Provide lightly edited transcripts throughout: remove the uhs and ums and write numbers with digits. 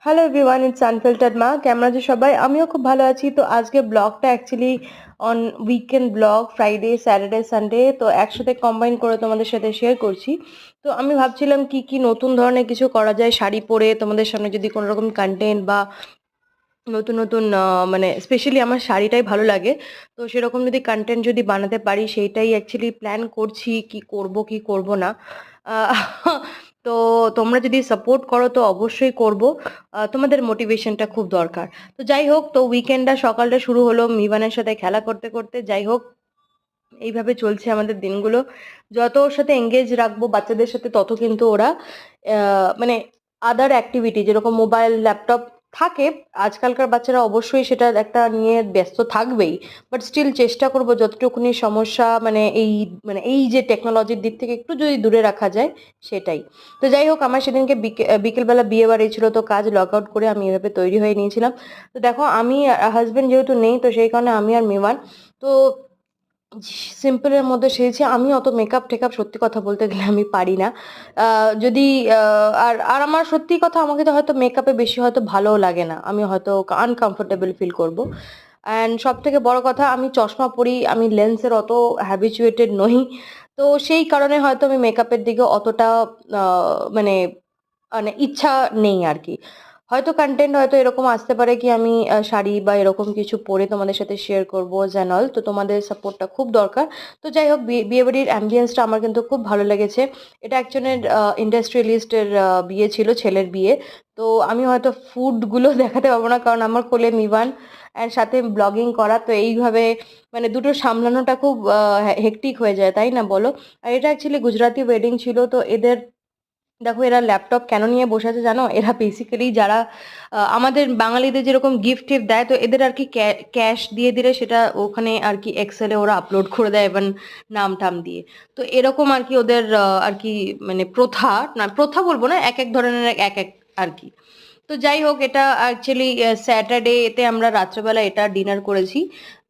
Hello everyone, it's unfiltered মা। কেমন আছো সবাই? আমিও খুব ভালো আছি। তো আজকে ব্লগটা actually on weekend blog, Friday Saturday Sunday তো একসাথে কম্বাইন করে তোমাদের সাথে শেয়ার করছি। তো আমি ভাবছিলাম কি কি নতুন ধরনের কিছু করা যায় শাড়ি পরে তোমাদের সামনে, যদি কোনো রকম কন্টেন্ট বা নতুন নতুন মানে স্পেশালি আমার শাড়িটাই ভালো লাগে। তো সেরকম যদি কন্টেন্ট যদি বানাতে পারি সেইটাই অ্যাকচুয়ালি প্ল্যান করছি, কি করব কি করব না। আহ, তো তোমরা যদি সাপোর্ট করো তো অবশ্যই করব। তোমাদের মোটিভেশনটা খুব দরকার। তো যাই হোক, তো উইকেন্ডটা সকালটা শুরু হলো মিভানের সাথে খেলা করতে করতে। যাই হোক, এইভাবে চলছে আমাদের দিনগুলো। যত ওর সাথে এঙ্গেজ রাখবো বাচ্চাদের সাথে, তত কিন্তু ওরা মানে আদার অ্যাক্টিভিটি যেরকম মোবাইল ল্যাপটপ থাকে, আজকালকার বাচ্চারা অবশ্যই সেটা একটা নিয়ে ব্যস্ত থাকবেই। বাট স্টিল চেষ্টা করব যতটুকুনি সমস্যা মানে এই যে টেকনোলজির দিক থেকে একটু যদি দূরে রাখা যায় সেটাই। তো যাই হোক, আমার সেদিনকে বিকেলবেলা বিয়ে বাড়ি ছিল, তো কাজ লগ আউট করে আমি এভাবে তৈরি হয়ে নিয়েছিলাম। তো দেখো, আমি হাজবেন্ড যেহেতু নেই, তো সেই কারণে আমি আর মেমান তো সিম্পলের মধ্যে সেরেছি। আমি অত মেকআপ টেকআপ সত্যি কথা বলতে গেলে আমি পারি না। যদি আর আর আমার সত্যি কথা, আমাকে তো হয়তো মেকআপে বেশি হয়তো ভালোও লাগে না, আমি হয়তো আনকমফোর্টেবল ফিল করব। অ্যান্ড সব থেকে বড় কথা, আমি চশমা পরি, আমি লেন্সের অত হ্যাবিচুয়েটেড নই। তো সেই কারণে হয়তো আমি মেকআপের দিকে অতটা মানে মানে ইচ্ছা নেই আর কি। হয়তো কন্টেন্ট হয়তো এরকম আসতে পারে কি আমি শাড়ি বা এরকম কিছু পরে তোমাদের সাথে শেয়ার করবো জ্যানল। তো তোমাদের সাপোর্টটা খুব দরকার। তো যাই হোক, বিয়ে বাড়ির অ্যাম্বিয়েন্সটা আমার কিন্তু খুব ভালো লেগেছে। এটা একজনের ইন্ডাস্ট্রিয়ালিস্টের বিয়ে ছিল, ছেলের বিয়ে। তো আমি হয়তো ফুডগুলো দেখাতে পারবো না, কারণ আমার কোলে মিভান অ্যান্ড সাথে ব্লগিং করা, তো এইভাবে মানে দুটো সামলানোটা খুব হেক্টিক হয়ে যায়, তাই না বলো? আর এটা অ্যাকচুয়ালি গুজরাটি ওয়েডিং ছিল। তো এদের দেখো, এরা ল্যাপটপ কেন নিয়ে বসে আছে জানো? এরা বেসিক্যালি যারা আমাদের বাঙালিদের যেরকম গিফট টিফট দেয়, তো এদের আর কি ক্যাশ দিয়ে দিলে সেটা ওখানে আর কি এক্সেলে ওরা আপলোড করে দেয়, এবং নাম টাম দিয়ে। তো এরকম আর কি ওদের আর কি মানে প্রথা, না প্রথা বলবো না, এক এক ধরনের এক এক আর কি। তো যাই হোক, এটা অ্যাকচুয়ালি স্যাটারডে এতে আমরা রাত্রেবেলা এটা ডিনার করেছি।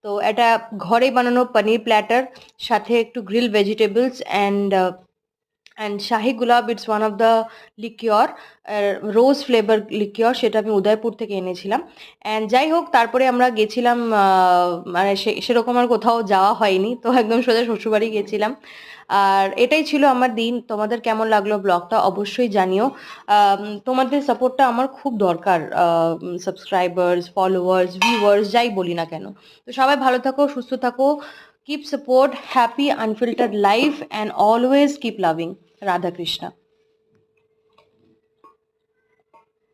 তো এটা ঘরে বানানো পনির প্ল্যাটার, সাথে একটু grill vegetables and Shahi Gulab. It's one of the liqueur, rose flavour liqueur, সেটা আমি উদয়পুর থেকে এনেছিলাম। অ্যান্ড যাই হোক, তারপরে আমরা গেছিলাম মানে সেরকম আর কোথাও যাওয়া হয়নি, তো একদম সোজা শ্বশুরবাড়ি গেছিলাম। আর এটাই ছিল আমার দিন। তোমাদের কেমন লাগলো ব্লগটা অবশ্যই জানিও। তোমাদের সাপোর্টটা আমার খুব দরকার, সাবস্ক্রাইবার্স, ফলোয়ার্স, ভিউয়ার্স, যাই বলি না কেন। তো সবাই ভালো থাকো, সুস্থ থাকো। Keep support, happy, unfiltered life, and always keep loving. Radha Krishna.